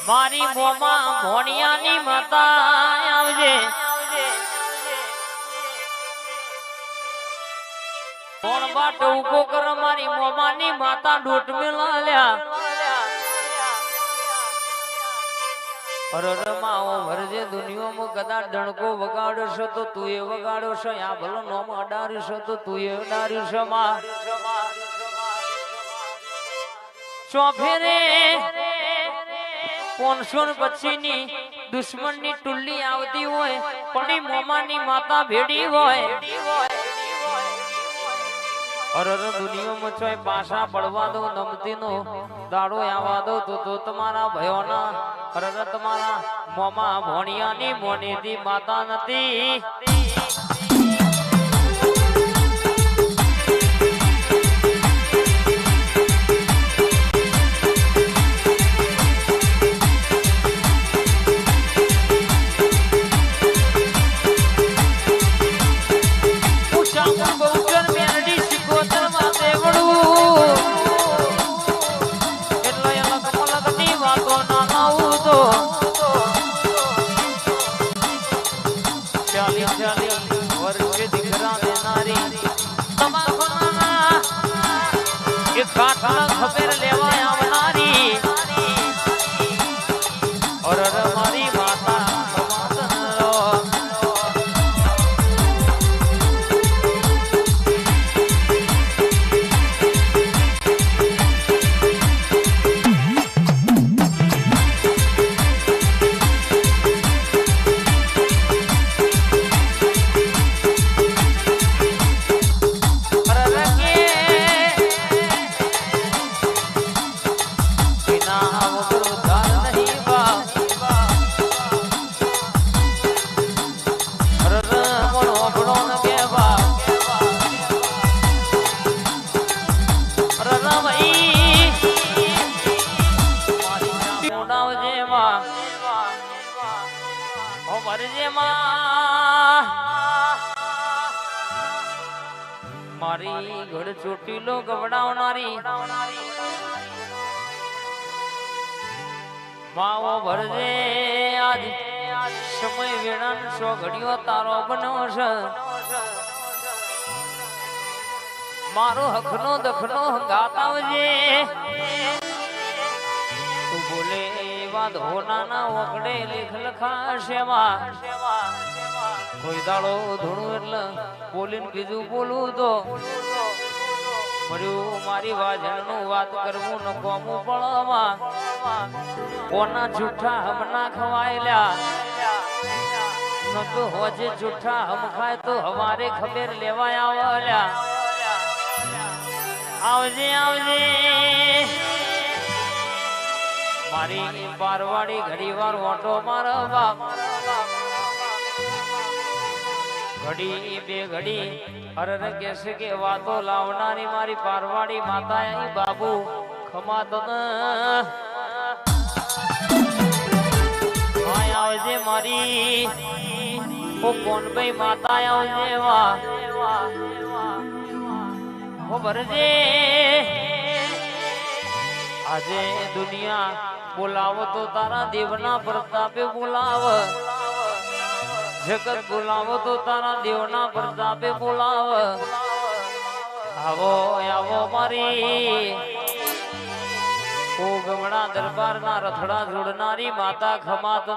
મારી મોમાં ભોણિયાની માતા આવજે કોણ બાટ ઉભો કર મારી મોમાની માતા ડોટ મેલાલ્યા અરર માઓ ભરજે દુનિયામાં કદાચ ડણકો વગાડશો તો તું એ વગાડશો આ ભલો નોમ અડાડશો તો તું એ અડાડશો માં ચોફેરે 500 પછીની દુશ્મનની ટુલ્લી આવતી હોય પણ મોમાની માતા ભેડી હોય અરર દુનિયામાં ચોય પાછા પડવા દો નમતીનો દાડો આવવા દો તો તમારા ભયોના અરર તમારા મોમા ભોણિયાની મોનેથી માતા નથી खबर लेवा आवनारी और मारी माता मारी घड़ चोटीलो गवड़ावनारी माओ भरजे आज समय वेणन सो घड़ियो तारो बनो छ मारो हखनो दखनो गातावजे तू बोले वाद होना ना ओकड़े लेख लखा शेवा कोई दाड़ो धोणું એટલે બોલીને બીજું બોલું તો મળ્યું મારી વાજણનું વાત કરવું ન કોમું પડવા કોના જૂઠા હમના ખવાયેલા ન તો હોજે જૂઠા હમ ખાય તો હવારે ખબર લેવાય આવલ્યા આવજે આવજે મારી પારવાડી ઘડીવાર ઓટો મારા બાપ ઘડી બે ઘડી અરર કેસે કે વાતો લાવનારી મારી પારવાડી માતા અહીં બાબુ ખમાત આવજે મારી ઓ કોણ ભાઈ માતા આવજે વા ઓ ભરજે આજે દુનિયા બોલાવો તો તારા દેવના પ્રતાપે બોલાવ જગત બોલાવો તો તારા દેવના પ્રતાપે બોલાવ આવો આવો મારી ઓ ગમણા દરબારના રથડા જોડનારી માતા ખમાત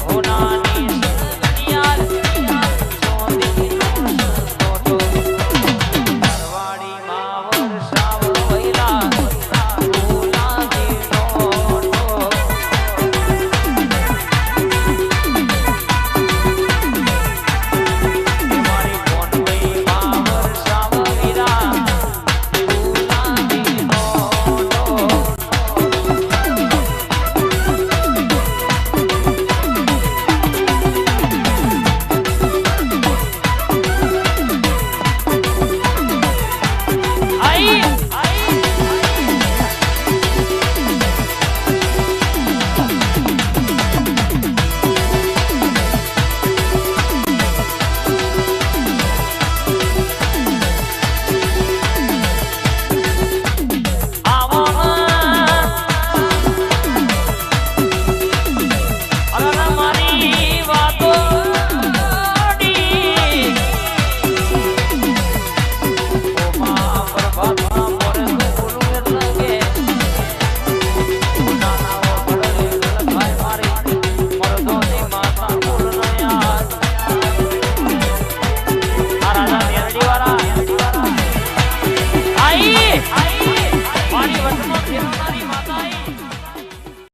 હોનાની